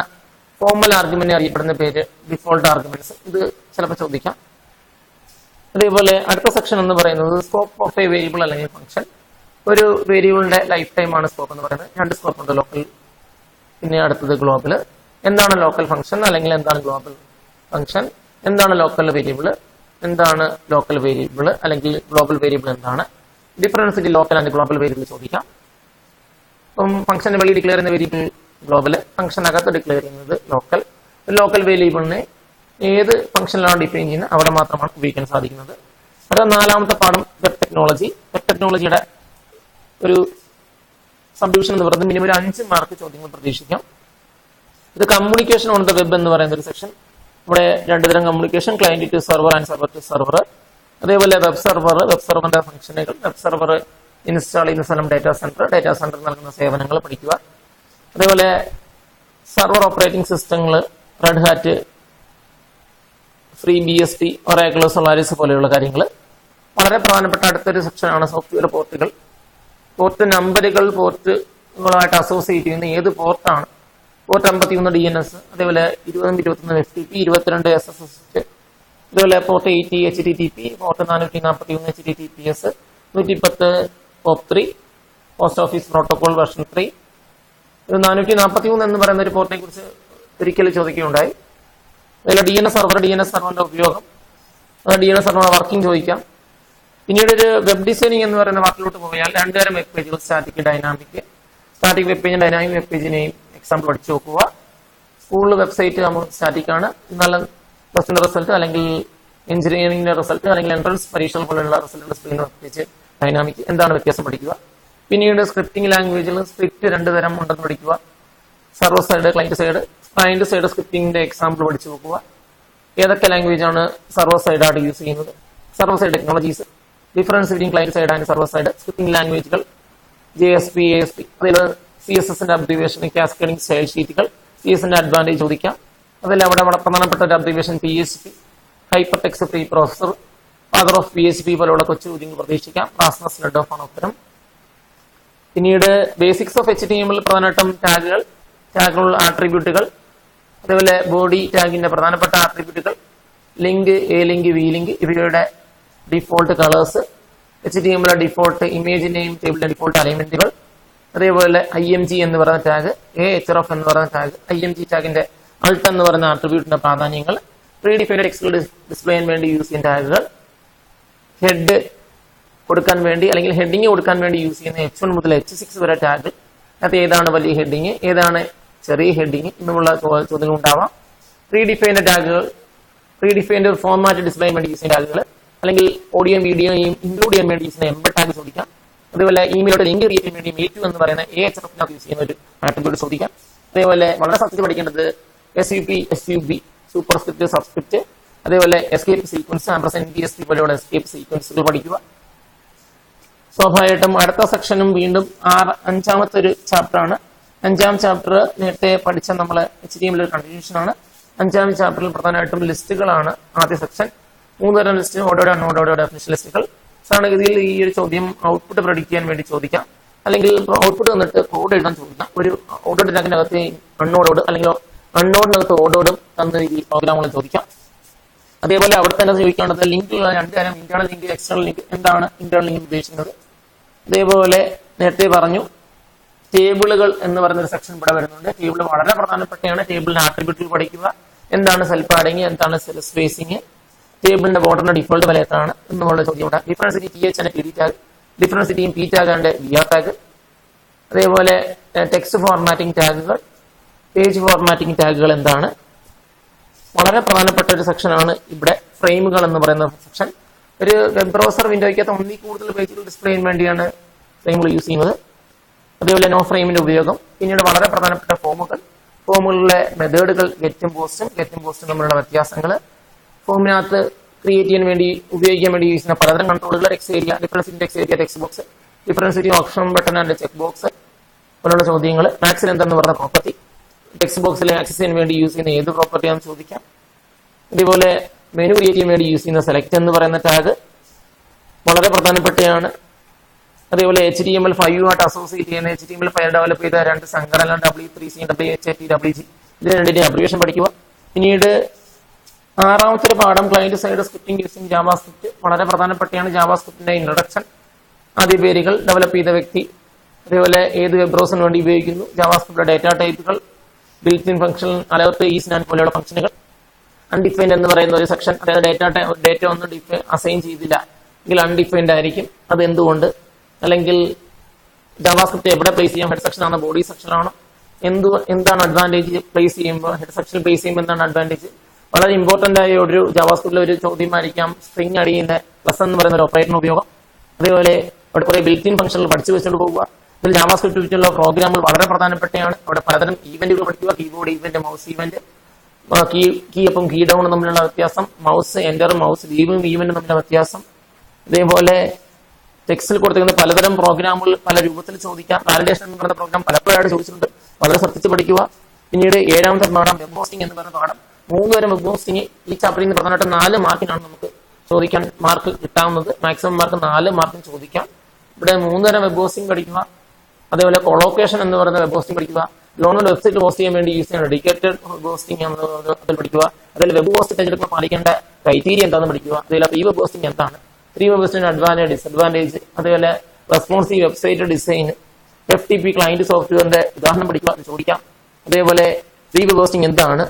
ഫോർമൽ ആർഗ്യുമെന്റ് അറിയപ്പെടുന്ന പേര് ഡിഫോൾട്ട് ആർഗ്യുമെന്റ്സ്. ഇത് ചിലപ്പോൾ ചോദിക്കാം. അതേപോലെ അടുത്ത സെക്ഷൻ എന്ന് പറയുന്നത് സ്കോപ്പ് ഓഫ് എ വേരിയബിൾ അല്ലെങ്കിൽ ഫംഗ്ഷൻ. ഒരു വേരിയബിളിന്റെ ലൈഫ് ടൈം ആണ് സ്കോപ്പ് എന്ന് പറയുന്നത്. 2 സ്കോപ്പ് ഉണ്ട്, ലോക്കൽ പിന്നെ അടുത്തത് ഗ്ലോബൽ. എന്താണ് ലോക്കൽ ഫംഗ്ഷൻ അല്ലെങ്കിൽ എന്താണ് ഗ്ലോബൽ ഫംഗ്ഷൻ? എന്താണ് ലോക്കൽ വേരിയബിൾ? എന്താണ് ലോക്കൽ വേരിയബിൾ അല്ലെങ്കിൽ ഗ്ലോബൽ വേരിയബിൾ എന്താണ്? Difference between local and global variable ചോദിക്കാം. അപ്പം ഫംഗ്ഷന് വെളി ഡിക്ലെയർ ചെയ്യുന്ന വേരിയബിൾ ഗ്ലോബൽ, ഫംഗ്ഷനകത്ത് ഡിക്ലെയർ ചെയ്യുന്നത് ലോക്കൽ. ലോക്കൽ വേരിയബിളിനെ ഏത് ഫംഗ്ഷനിലാണ് ഡിഫൈൻ ചെയ്യുന്നത് അവിടെ മാത്രമാണ് ഉപയോഗിക്കാൻ സാധിക്കുന്നത്. അത് 4ാമത്തെ പാഠം വെബ് ടെക്നോളജി. വെബ് ടെക്നോളജിയുടെ ഒരു സബ്ഡിവിഷൻ എന്ന് പറയുന്നത് മിനിമം 5 മാർക്ക് ചോദ്യങ്ങൾ പ്രതീക്ഷിക്കാം. ഇത് കമ്മ്യൂണിക്കേഷൻ ഓൺ ദ വെബ് എന്ന് പറയുന്ന ഒരു സെക്ഷൻ. ഇവിടെ 2 തരം communication, client to server and server to server. അതേപോലെ വെബ് സെർവർ, വെബ് സെർവറിന്റെ ഫംഗ്ഷനുകൾ, വെബ് സെർവർ ഇൻസ്റ്റാൾ ചെയ്യുന്ന സ്ഥലം ഡാറ്റാ സെന്റർ നൽകുന്ന സേവനങ്ങൾ പഠിക്കുക. അതേപോലെ സെർവർ ഓപ്പറേറ്റിംഗ് സിസ്റ്റങ്ങൾ, red hat, free BSD, Oracle, Solaris പോലെയുള്ള കാര്യങ്ങൾ. വളരെ പ്രധാനപ്പെട്ട അടുത്തൊരു സെക്ഷനാണ് സോഫ്റ്റ്വെയർ പോർട്ടുകൾ. പോർട്ട് നമ്പറുകൾ പോർട്ടുകളായിട്ട് അസോസിയേറ്റ് ചെയ്യുന്ന ഏത് പോർട്ടാണ്? പോർട്ട് 51 DNS, അതേപോലെ 2021 FTP, 22 SSH, അതേപോലെ port 80 HTTP, port 441 HTTPS, 110 POP3, post office protocol version 3. 443 എന്ന് പറയുന്ന ഒരു പോർട്ടിനെ കുറിച്ച് ഒരിക്കൽ ചോദിക്കുകയുണ്ടായി. അതിലെ DNS സെർവറിന്റെ ഉപയോഗം, DNS സെർവർ വർക്കിംഗ് ചോദിക്കാം. പിന്നീട് ഒരു വെബ് ഡിസൈനിങ് എന്ന് പറയുന്ന വാക്കിലോട്ട് പോയാൽ 2 തരം വെബ് പേജുകൾ, സ്റ്റാറ്റിക്, ഡൈനാമിക്. സ്റ്റാറ്റിക് വെബ് പേജും ഡൈനാമിക് വെബ് പേജിനെയും എക്സാമ്പിൾ പഠിച്ചു നോക്കുക. സ്കൂൾ വെബ്സൈറ്റ് നമ്മൾ സ്റ്റാറ്റിക് ആണ്, എന്നാൽ പ്ലസ് റിസൾട്ട് അല്ലെങ്കിൽ എഞ്ചിനീയറിംഗിന്റെ റിസൾട്ട് അല്ലെങ്കിൽ എൻട്രൻസ് പരീക്ഷകൾ പോലുള്ള റിസൾട്ട് ഡിസ്പ്ലേ ചെയ്യുന്ന വെബ് പേജ് ഡൈനാമിക്. എന്താണ് വ്യത്യാസം പഠിക്കുക. പിന്നീട് സ്ക്രിപ്റ്റിംഗ് ലാംഗ്വേജിൽ സ്ക്രിപ്റ്റ് 2 തരം ഉണ്ടെന്ന് പഠിക്കുക. Server side, client side. Client side സ്ക്രിപ്റ്റിംഗിന്റെ എക്സാമ്പിൾ പഠിച്ചു നോക്കുക. ഏതൊക്കെ ലാംഗ്വേജ് ആണ് സർവർ സൈഡായിട്ട് യൂസ് ചെയ്യുന്നത്? Server side technologies, difference between client side and server side, scripting ലാംഗ്വേജുകൾ, JSP, ASP, അതിൽ CSSന്റെ അബ്രിവേഷൻ, കാസ്കേഡിംഗ് സ്റ്റൈൽ ഷീറ്റുകൾ, CSന്റെ അഡ്വാൻറ്റേജ് ചോദിക്കാം. അതിൽ അവിടെ പ്രധാനപ്പെട്ട ഒരു abbreviation PHP, hyper text pre processor, father of PHP പോലുള്ള കൊച്ചു ചോദ്യങ്ങൾ പ്രതീക്ഷിക്കാം. റാസ്മസ് ലെഡോഫ് ആണ് ഉത്തരം. പിന്നീട് ബേസിക്സ് ഓഫ് HTML, പ്രധാനമായിട്ടും ടാഗുകൾ, ആട്രിബ്യൂട്ടുകൾ, അതേപോലെ ബോഡി ടാഗിന്റെ പ്രധാനപ്പെട്ട ആട്രിബ്യൂട്ടുകൾ, link, A link, V link, ഇവയുടെ default colours, HTML default image name ടേബിളിന്റെ ഡിഫോൾട്ട് അലൈൻമെന്റുകൾ, അതേപോലെ IMG എന്ന് പറയുന്ന ടാഗ്, href എന്ന് പറയുന്ന ടാഗ്, IMG ടാഗിന്റെ alt എന്ന് പറയുന്ന ആട്രിബ്യൂട്ടിന്റെ പ്രാധാന്യങ്ങൾ, പ്രീ ഡിഫൈൻഡ് ടെക്സ്റ്റുകൾ ഡിസ്പ്ലേയിന് വേണ്ടി യൂസ് ചെയ്യുന്ന ടാഗുകൾ, ഹെഡ്, കൊടുക്കാൻ വേണ്ടി അല്ലെങ്കിൽ ഹെഡിങ് കൊടുക്കാൻ വേണ്ടി യൂസ് ചെയ്യുന്ന H1 മുതൽ H6 വരെ ടാഗ്. അത് ഏതാണ് വലിയ ഹെഡിങ്, ഏതാണ് ചെറിയ ഹെഡിങ് എന്നുള്ള ചോദ്യങ്ങൾ ഉണ്ടാവാം. പ്രീഡിഫൈൻഡ് ടാഗുകൾ, പ്രീഡിഫൈൻഡ് ഫോർമാറ്റ് ഡിസ്പ്ലേ വേണ്ടി യൂസ് ചെയ്യുന്ന ടാഗുകൾ, അല്ലെങ്കിൽ ഓഡിയോ വീഡിയോ ഇൻക്ലൂഡ് ചെയ്യാൻ വേണ്ടി യൂസ് ചെയ്യുന്ന എംബഡ് ടാഗ് ചോദിക്കാം. അതുപോലെ ഇമെയിലോട്ട് ലിങ്ക് ക്രിയേറ്റ് ചെയ്യാൻ വേണ്ടി മെയിൽ എന്ന് പറയുന്ന AHRF യൂസ് ചെയ്യുന്ന ഒരു ആട്രിബ്യൂട്ട് ചോദിക്കാം. അതേപോലെ വളരെ ശ്രദ്ധിച്ച് പഠിക്കേണ്ടത് SUB സൂപ്പർസ്ക്രിപ്റ്റ്, സബ്സ്ക്രിപ്റ്റ്, അതേപോലെ എസ്കേപ്പ് സീക്വൻസ്, ആംപർസൻഡ് BST പോലെയുള്ള എസ്കേപ്പ് സീക്വൻസുകൾ പഠിക്കുക. സ്വാഭാവികമായിട്ടും അടുത്ത സെക്ഷനും വീണ്ടും അഞ്ചാമത്തെ ഒരു ചാപ്റ്റർ ആണ്. അഞ്ചാം ചാപ്റ്റർ നേരത്തെ പഠിച്ച നമ്മൾ HTML ഒരു കണ്ടിന്യൂഷൻ ആണ്. അഞ്ചാം ചാപ്റ്ററിൽ പ്രധാനമായിട്ടും ലിസ്റ്റുകളാണ് ആദ്യ സെക്ഷൻ. 3 തരം ലിസ്റ്റ്, ഓർഡേർഡ്, അൺഓർഡേർഡ്, ഡെഫിനിഷൻ ലിസ്റ്റുകൾ. സാധാരണഗതിയിൽ ഈ ഒരു ചോദ്യം ഔട്ട്പുട്ട് പ്രഡിക്റ്റ് ചെയ്യാൻ വേണ്ടി ചോദിക്കാം, അല്ലെങ്കിൽ ഔട്ട്പുട്ട് വന്നിട്ട് കോഡ് എഴുതാൻ ചോദിക്കാം. ഒരു ഓർഡേർഡ് ടാഗിനകത്ത് അൺഓർഡേർഡ് അല്ലെങ്കിൽ അൺഓർഡിനകത്ത് ഓർഡേർഡും തന്ന രീതിയിൽ പ്രോഗ്രാമുകൾ ചോദിക്കാം. അതേപോലെ അവിടെ തന്നെ ചോദിക്കേണ്ടത് ലിങ്കുകൾ, 2 തരം, ഇന്റേണൽ ലിങ്ക്, എക്സ്റ്റേണൽ ലിങ്ക്. എന്താണ് ഇന്റേണൽ ലിങ്ക് ഉദ്ദേശിക്കുന്നത്? അതേപോലെ നേരത്തെ പറഞ്ഞു ടേബിളുകൾ എന്ന് പറയുന്നൊരു സെക്ഷൻ ഇവിടെ വരുന്നുണ്ട്. ടേബിൾ വളരെ പ്രധാനപ്പെട്ടതാണ്. ടേബിളിന്റെ ആട്രിബ്യൂട്ടുകൾ പഠിക്കുക. എന്താണ് സെൽഫ് പാഡിങ്, എന്താണ് സെൽഫ് സ്പേസിങ്, ടേബിളിന്റെ ബോർഡറിന്റെ ഡിഫോൾട്ട് വില എത്രയാണ് എന്നുള്ള ചോദ്യമുണ്ട്. Difference TH and PD tag, ഡിഫറൻസിറ്റിയും P tag and VR tag. അതേപോലെ ടെക്സ്റ്റ് ഫോർമാറ്റിംഗ് ടാഗുകൾ, പേജ് ഫോർമാറ്റിംഗ് ടാഗുകൾ എന്താണ്? വളരെ പ്രധാനപ്പെട്ട ഒരു സെക്ഷനാണ് ഇവിടെ ഫ്രെയിമുകൾ എന്ന് പറയുന്ന സെക്ഷൻ. ഒരു വെബ് ബ്രൗസർ വിൻഡോയ്ക്കകത്ത് ഒന്നിൽ കൂടുതൽ പേജുകൾ ഡിസ്പ്ലേ ചെയ്യാൻ വേണ്ടിയാണ് ഫ്രെയിമുകൾ യൂസ് ചെയ്യുന്നത്. അതേപോലെ നോ ഫ്രെയിമിന്റെ ഉപയോഗം. പിന്നീട് വളരെ പ്രധാനപ്പെട്ട ഫോമുകൾ, ഫോമുകളിലെ മെത്തേഡുകൾ, ഗെറ്റും പോസ്റ്റും തമ്മിലുള്ള വ്യത്യാസങ്ങൾ, ഫോമിനകത്ത് ക്രിയേറ്റ് ചെയ്യാൻ വേണ്ടി ഉപയോഗിക്കാൻ വേണ്ടി യൂസ് ചെയ്യുന്ന പലതരം കൺട്രോളുകൾ, text area, difference in text area, text box, difference in option button and check box പോലുള്ള ചോദ്യങ്ങൾ. മാക്സിൽ എന്താണെന്ന് പറഞ്ഞ പ്രോപ്പർട്ടി, ടെക്സ്റ്റ് ബോക്സിൽ ആക്സസ് ചെയ്യാൻ വേണ്ടി യൂസ് ചെയ്യുന്ന ഏത് പ്രോപ്പർട്ടിയാണെന്ന് ചോദിക്കാം. ഇതേപോലെ മെനു ക്രിയേറ്റ് ചെയ്യാൻ വേണ്ടി യൂസ് ചെയ്യുന്ന സെലക്ട് എന്ന് പറയുന്ന ടാഗ് വളരെ പ്രധാനപ്പെട്ടതാണ്. അതേപോലെ HTML5 ആയിട്ട് അസോസിയേറ്റ് ചെയ്യുന്ന HTML5 ഡെവലപ്പ് ചെയ്ത 2 സംഘടന W3C, WHAT, WG, ഇത് രണ്ടിന്റെ അബ്രിവേഷൻ പഠിക്കുക. പിന്നീട് 6ാമത്തെ ഒരു പാഠം client side scripting using JavaScript. വളരെ പ്രധാനപ്പെട്ടതാണ് ജാവാസ്ക്രിപ്റ്റിന്റെ ഇൻട്രൊഡക്ഷൻ, ആദ്യ പേരുകൾ, ഡെവലപ്പ് ചെയ്ത വ്യക്തി, അതേപോലെ ഏത് വെബ് ബ്രൗസറിന് വേണ്ടി ഉപയോഗിക്കുന്നു, ജാവാസ്ക്രിപ്റ്റിന്റെ ഡേറ്റ ടൈപ്പുകൾ, built in function, alert, isNaN പോലെയുള്ള ഫംഗ്ഷനുകൾ. അൺഡിഫൈൻഡ് എന്ന് പറയുന്ന ഒരു സെക്ഷൻ, അതായത് ഡേറ്റ ഒന്നും അസൈൻ ചെയ്തില്ല എങ്കിൽ അൺഡിഫൈൻഡ് ആയിരിക്കും. അത് എന്തുകൊണ്ട്, അല്ലെങ്കിൽ ജാവാസ്ക്രിപ്റ്റ് എവിടെ പ്ലേസ് ചെയ്യാം, ഹെഡ് സെക്ഷൻ ആണോ ബോഡി സെക്ഷൻ ആണോ, എന്താണ് അഡ്വാൻറ്റേജ് പ്ലേസ് ചെയ്യുമ്പോൾ, ഹെഡ് സെക്ഷൻ പ്ലേസ് ചെയ്യുമ്പോൾ എന്താണ് അഡ്വാൻറ്റേജ്. വളരെ ഇമ്പോർട്ടന്റ് ആയ ഒരു ജാവാസ്ക്രിപ്റ്റിലെ ഒരു ചോദ്യമായിരിക്കാം സ്ട്രിംഗ് അടിയുന്ന പ്ലസ് എന്ന് പറയുന്ന ഒരു ഓപ്പറേറ്ററിന് ഉപയോഗം. അതേപോലെ അവിടെ കുറെ ബിൽറ്റ് ഇൻ ഫംഗ്ഷനുകൾ പഠിച്ചു വെച്ചുകൊണ്ട് പോകുക. ഇതിൽ ജാവാസ്ക്രിപ്റ്റ് വെച്ചുള്ള പ്രോഗ്രാമുകൾ വളരെ പ്രധാനപ്പെട്ടതാണ്. അവിടെ പലതരം ഈവന്റുകൾ പഠിക്കുക, keyboard event, mouse event, key അപ്പും കീ ഡൗണും തമ്മിലുള്ള വ്യത്യാസം, മൗസ് എൻ്ററും മൗസ് ലീവും ഈവന്റും തമ്മിലുള്ള വ്യത്യാസം. അതേപോലെ ടെക്സ്റ്റിൽ കൊടുത്തിരിക്കുന്ന പലതരം പ്രോഗ്രാമുകൾ പല രൂപത്തിൽ ചോദിക്കാം. വാലിഡേഷൻ എന്ന് പറയുന്ന പ്രോഗ്രാം പലപ്പോഴായിട്ട് ചോദിച്ചിട്ടുണ്ട്, വളരെ ശ്രദ്ധിച്ച് പഠിക്കുക. പിന്നീട് 7ാമത്തെ പാഠം വെബ് ഹോസ്റ്റിംഗ് എന്ന് പറയുന്ന പാഠം. 3 തരം വെബ് ഹോസ്റ്റിംഗ് ഈ ചാപ്റ്ററിൽ നിന്ന് പ്രധാനമായിട്ട് 4 മാർക്കിനാണ് നമുക്ക് ചോദിക്കാൻ മാർക്ക് കിട്ടാവുന്നത്. മാക്സിമം മാർക്ക് 4 മാർക്കിന് ചോദിക്കാം. ഇവിടെ 3 തരം വെബ് ഹോസ്റ്റിംഗ് പഠിക്കുക. അതേപോലെ കൊളോക്കേഷൻ എന്ന് പറയുന്ന വെബ് ഹോസ്റ്റിംഗ് പഠിക്കുക. ഗവൺമെന്റ് വെബ്സൈറ്റ് ഹോസ്റ്റ് ചെയ്യാൻ വേണ്ടി യൂസ് ചെയ്യുന്ന ഡെഡിക്കേറ്റഡ് വെബ് ഹോസ്റ്റിംഗ് അതിൽ പഠിക്കുക. അതിൽ വെബ് ഹോസ്റ്റ് തിരഞ്ഞെടുക്കുമ്പോൾ പാലിക്കേണ്ട ക്രൈറ്റീരിയ എന്താണെന്ന് പഠിക്കുക. അതേപോലെ പ്രീ വെബ് ഹോസ്റ്റിംഗ് എന്താണ്, free web hosting advantage, disadvantage, അതേപോലെ responsive website design, FTP client സോഫ്റ്റ്വെയറിന്റെ ഉദാഹരണം പഠിക്കുക, അത് ചോദിക്കാം. അതേപോലെ പ്രീ വെബ് ഹോസ്റ്റിംഗ് എന്താണ്,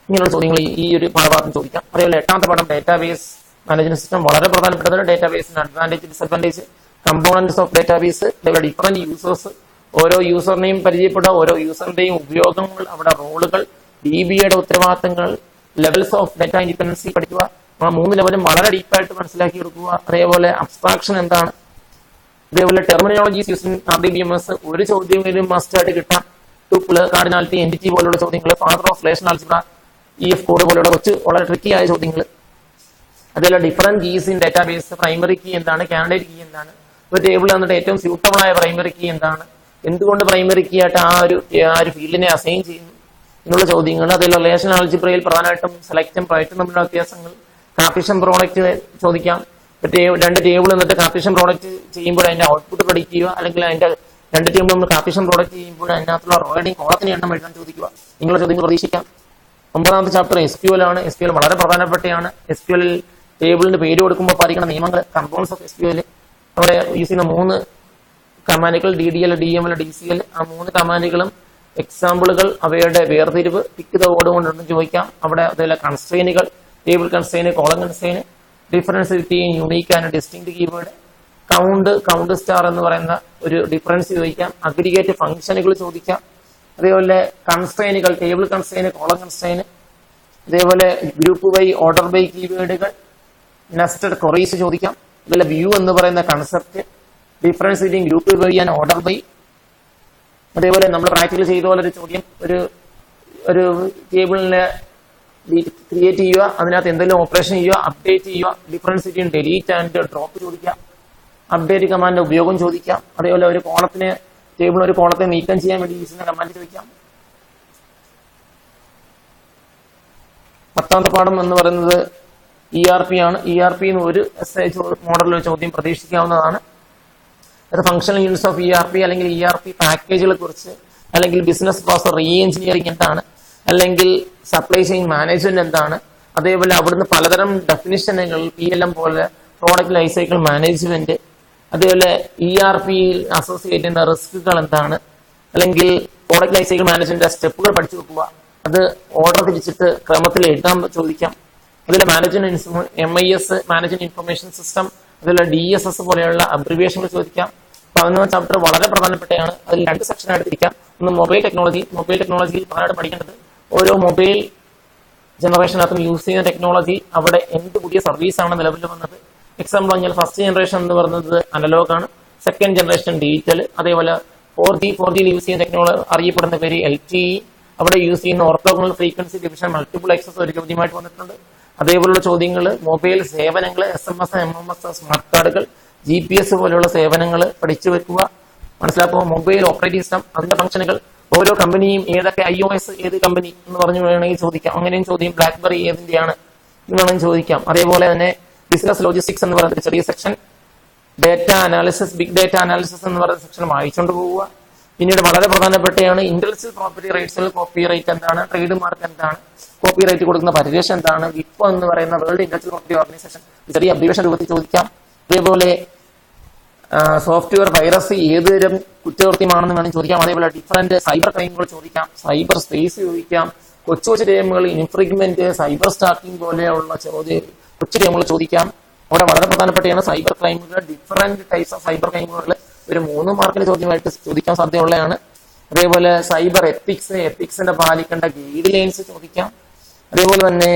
ഇങ്ങനെയുള്ള ചോദ്യങ്ങൾ ഈ ഒരു പാഠഭാഗത്ത് ചോദിക്കാം. അതേപോലെ 8ാമത്തെ പാഠം ഡേറ്റാബേസ് മാനേജ്മെന്റ് സിസ്റ്റം. വളരെ പ്രധാനപ്പെട്ടതാണ് ഡേറ്റാബേസിന് advantage, disadvantage, components of database, അതേപോലെ ഡിഫറന്റ് യൂസേഴ്സ്, ഓരോ യൂസറിനെയും പരിചയപ്പെടുക, ഓരോ യൂസറിന്റെയും ഉപയോഗങ്ങൾ, അവിടെ റോളുകൾ, DBയുടെ ഉത്തരവാദിത്തങ്ങൾ, ലെവൽസ് ഓഫ് ഡേറ്റ ഇൻഡിപെൻഡൻസി പഠിക്കുക. ആ 3 ലെവലും വളരെ ഡീപ്പായിട്ട് മനസ്സിലാക്കി എടുക്കുക. അതേപോലെ അബ്സ്ട്രാക്ഷൻ എന്താണ്, അതേപോലെ ടെർമിനോളജീസ് യൂസിംഗ് RDBMS. ഒരു ചോദ്യമെങ്കിലും മസ്റ്റ് ആയിട്ട് കിട്ടാം. ടുപ്പിള്, കാർഡിനാലിറ്റി, എൻറ്റിറ്റി പോലുള്ള ചോദ്യങ്ങൾ, father of relation algebra, EF Codd പോലെയുള്ള കുറച്ച് വളരെ ട്രിക്കി ആയ ചോദ്യങ്ങൾ. അതേപോലെ different keys in database, primary key എന്താണ്, കാൻഡിഡേറ്റ് കീ എന്താണ്, ഒരു ടേബിൾ വന്നിട്ട് ഏറ്റവും സ്യൂട്ടബിൾ ആയ പ്രൈമറി കീ എന്താണ്, എന്തുകൊണ്ട് പ്രൈമറി കീ ആയിട്ട് ആ ഒരു ഫീൽഡിനെ അസൈൻ ചെയ്യുന്നു എന്നുള്ള ചോദ്യങ്ങൾ. അതിൽ റിലേഷൻ ആൽജിബ്രയിൽ പ്രധാനമായിട്ടും സെലക്റ്റും പ്രൊഡക്റ്റും തമ്മിലുള്ള വ്യത്യാസങ്ങൾ. കാർട്ടീഷ്യൻ പ്രോഡക്റ്റ് ചോദിക്കാം. 2 ടേബിൾ എന്നിട്ട് കാർട്ടീഷ്യൻ പ്രോഡക്റ്റ് ചെയ്യുമ്പോൾ അതിന്റെ ഔട്ട്പുട്ട് പ്രഡിക്റ്റ് ചെയ്യുക, അല്ലെങ്കിൽ അതിന്റെ 2 ടേബിൾ നമ്മൾ കാർട്ടീഷ്യൻ പ്രോഡക്റ്റ് ചെയ്യുമ്പോൾ അതിനകത്തുള്ള റോയുടെയും കോളത്തിന്റെ എണ്ണം എഴുതാൻ ചോദിക്കുക. നിങ്ങളുടെ ചോദ്യങ്ങൾ പ്രതീക്ഷിക്കാം. 9ാമത്തെ ചാപ്റ്റർ SQL ആണ്. SQL വളരെ പ്രധാനപ്പെട്ടതാണ്. SQL ടേബിളിന് പേര് കൊടുക്കുമ്പോൾ പാലിക്കുന്ന നിയമങ്ങൾ, കമ്പോണൻസ് ഓഫ് SQL, അവിടെ യൂസ് ചെയ്യുന്ന 3 കമാൻഡുകൾ, DDL, DML, DCL. ആ 3 കമാൻഡുകളും എക്സാമ്പിളുകൾ, അവയുടെ വേർതിരിവ്, ടിക്ക് ദ കോഡ് കൊണ്ടുണ്ടെന്ന് ചോദിക്കാം. അവിടെ അതേപോലെ കൺസ്ട്രെയിനുകൾ, table constraint, column constraint, difference between unique and distinct keyword, count star എന്ന് പറയുന്ന ഒരു ഡിഫറൻസ് ചോദിക്കാം. അഗ്രിഗേറ്റ് ഫംഗ്ഷനുകൾ ചോദിക്കാം. അതേപോലെ കൺസ്ട്രെയിനുകൾ, ടേബിൾ കൺസ്ട്രെയിൻ, കോളം കൺസ്ട്രെയിൻ, അതേപോലെ ഗ്രൂപ്പ് ബൈ, ഓർഡർ ബൈ കീവേഡുകൾ, നെസ്റ്റഡ് ക്വറീസ് ചോദിക്കാം. അതുപോലെ വ്യൂ എന്ന് പറയുന്ന concept, difference between group by and order by. അതേപോലെ നമ്മൾ പ്രാക്ടിക്കൽ ചെയ്ത പോലെ ഒരു ചോദ്യം, ഒരു ടേബിളിനെ ക്രിയേറ്റ് ചെയ്യുക, അതിനകത്ത് എന്തെങ്കിലും ഓപ്പറേഷൻ ചെയ്യുക, അപ്ഡേറ്റ് ചെയ്യുക, difference between delete and drop ചോദിക്കാം. അപ്ഡേറ്റ് കമാൻഡിന്റെ ഉപയോഗം ചോദിക്കാം. അതേപോലെ ഒരു ടേബിളിൽ ഒരു കോളത്തെ നീക്കം ചെയ്യാൻ വേണ്ടി യൂസ് ചെയ്യുന്ന കമാൻഡ് ചോദിക്കാം. 10ാമത്തെ പാഠം എന്ന് പറയുന്നത് ERP ആണ്. ERP ഒരു SI മോഡലിൽ ചോദ്യം പ്രതീക്ഷിക്കാവുന്നതാണ്. അത് ഫംഗ്ഷണൽ യൂണിറ്റ്സ് ഓഫ് ERP അല്ലെങ്കിൽ ERP പാക്കേജുകളെ കുറിച്ച്, അല്ലെങ്കിൽ ബിസിനസ് പ്രോസസ് റീ എഞ്ചിനീയറിംഗ് എന്താണ്, അല്ലെങ്കിൽ സപ്ലൈ ചെയിൻ മാനേജ്മെന്റ് എന്താണ്, അതേപോലെ അവിടുന്ന് പലതരം ഡെഫിനിഷനുകൾ, PLM പോലെ പ്രോഡക്റ്റ് ലൈഫ് സൈക്കിൾ മാനേജ്മെന്റ്, അതേപോലെ ERPയിൽ അസോസിയേറ്റ് ചെയ്യുന്ന റിസ്കുകൾ എന്താണ്, അല്ലെങ്കിൽ പ്രോഡക്റ്റ് ലൈഫ് സൈക്കിൾ മാനേജ്മെന്റ് സ്റ്റെപ്പുകൾ പഠിച്ചു വെക്കുക, അത് ഓർഡർ തിരിച്ചിട്ട് ക്രമത്തിൽ എഴുതാൻ ചോദിക്കാം. അതിലെ management MIS, management information system, അതുപോലെ DSS പോലെയുള്ള അബ്രിവിയേഷനുകൾ ചോദിക്കാം. 11ാം ചാപ്റ്റർ വളരെ പ്രധാനപ്പെട്ടതാണ്. അതിൽ 2 സെക്ഷനായിട്ട് തിരിക്കാം. ഒന്ന് മൊബൈൽ ടെക്നോളജിയിൽ പ്രധാനമായിട്ട് പഠിക്കേണ്ടത് ഓരോ മൊബൈൽ ജനറേഷനകത്തും യൂസ് ചെയ്യുന്ന ടെക്നോളജി, അവിടെ എന്ത് പുതിയ സർവീസാണ് നിലവിൽ വന്നത്. എക്സാമ്പിൾ പറഞ്ഞാൽ ഫസ്റ്റ് ജനറേഷൻ എന്ന് പറയുന്നത് അനലോഗ് ആണ്, സെക്കൻഡ് ജനറേഷൻ ഡിജിറ്റൽ. അതേപോലെ 4G യൂസ് ചെയ്യുന്ന ടെക്നോളജി അറിയപ്പെടുന്ന പേര് LTE. അവിടെ യൂസ് ചെയ്യുന്ന orthogonal frequency division, multiple access ഒരു ചോദ്യമായിട്ട് വന്നിട്ടുണ്ട്. അതേപോലുള്ള ചോദ്യങ്ങൾ മൊബൈൽ സേവനങ്ങൾ, SMS, MMS, സ്മാർട്ട് കാർഡുകൾ, GPS പോലെയുള്ള സേവനങ്ങൾ പഠിച്ചു വെക്കുക, മനസ്സിലാക്കുക. മൊബൈൽ ഓപ്പറേറ്റിംഗ് സിസ്റ്റം, അതിന്റെ ഫംഗ്ഷനുകൾ, ഓരോ കമ്പനിയും ഏതൊക്കെ iOS ഏത് കമ്പനി എന്ന് പറഞ്ഞു വേണമെങ്കിൽ ചോദിക്കാം. അങ്ങനെയും ചോദ്യം. ബ്ലാക്ക്ബെറി ഏതിന്റെയാണ് എന്ന് വേണമെങ്കിൽ ചോദിക്കാം. അതേപോലെ തന്നെ ബിസിനസ് ലോജിസ്റ്റിക്സ് എന്ന് പറയുന്ന ചെറിയ section, data analysis, big data analysis എന്ന് പറയുന്ന സെക്ഷൻ വായിച്ചുകൊണ്ട് പോവുക. പിന്നീട് വളരെ പ്രധാനപ്പെട്ടയാണ് ഇന്റലക്ച്വൽ പ്രോപ്പർട്ടി റൈറ്റ്സിൽ കോപ്പി റൈറ്റ് എന്താണ്, ട്രേഡ് മാർക്ക് എന്താണ്, കോപ്പി റൈറ്റ് കൊടുക്കുന്ന പരിരക്ഷ എന്താണ്, വിപ്പോ എന്ന് പറയുന്ന വേൾഡ് ഇന്റലക്ച്വൽ പ്രോപ്പർട്ടി ഓർഗനൈസേഷൻ ചെറിയ അബ്രിവേഷൻ രൂപത്തിൽ ചോദിക്കാം. അതേപോലെ സോഫ്റ്റ്വെയർ പൈറസി ഏതുതരം കുറ്റകൃത്യമാണെന്ന് വേണമെങ്കിൽ ചോദിക്കാം. അതേപോലെ ഡിഫറന്റ് സൈബർ ക്രൈമുകൾ ചോദിക്കാം, സൈബർ സ്പേസ് ചോദിക്കാം, കൊച്ചു ഗെയിമുകൾ, ഇൻഫ്രിഗ്മെന്റ്, സൈബർ സ്റ്റാക്കിംഗ് പോലെയുള്ള കൊച്ചു ഗെയിമുകൾ ചോദിക്കാം. അവിടെ വളരെ പ്രധാനപ്പെട്ടതാണ് സൈബർ ക്രൈമുകൾ, ഡിഫറന്റ് ടൈപ്സ് ഓഫ് സൈബർ ക്രൈമുകൾ ഒരു 3 മാർക്കിന് ചോദ്യമായിട്ട് ചോദിക്കാൻ സാധ്യതയുള്ളതാണ്. അതേപോലെ സൈബർ എത്തിക്സിന്റെ പാലിക്കേണ്ട ഗൈഡ് ലൈൻസ് ചോദിക്കാം. അതേപോലെ തന്നെ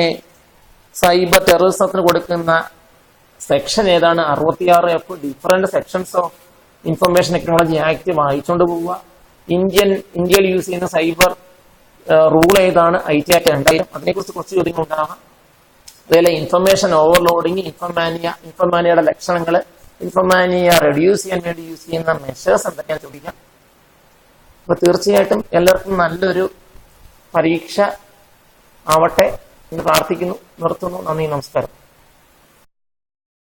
സൈബർ ടെററിസത്തിന് കൊടുക്കുന്ന സെക്ഷൻ ഏതാണ്, 66F, different sections of information technology act വായിച്ചുകൊണ്ട് പോവുക. ഇന്ത്യയിൽ യൂസ് ചെയ്യുന്ന സൈബർ റൂൾ ഏതാണ്, IT ആക്ട് 2000, അതിനെക്കുറിച്ച് കുറച്ച് ചോദ്യങ്ങൾ ഉണ്ടാകാം. അതേപോലെ ഇൻഫർമേഷൻ ഓവർലോഡിങ്, ഇൻഫർമാനിയയുടെ ലക്ഷണങ്ങൾ, ഇൻഫർമാനിയ റെഡ്യൂസ് ചെയ്യാൻ വേണ്ടി യൂസ് ചെയ്യുന്ന മെഷേഴ്സ് എന്തൊക്കെയാണ് ചോദിക്കാം. അപ്പൊ തീർച്ചയായിട്ടും എല്ലാവർക്കും നല്ലൊരു പരീക്ഷ ആവട്ടെ എന്ന് പ്രാർത്ഥിക്കുന്നു. നിർത്തുന്നു. നന്ദി, നമസ്കാരം.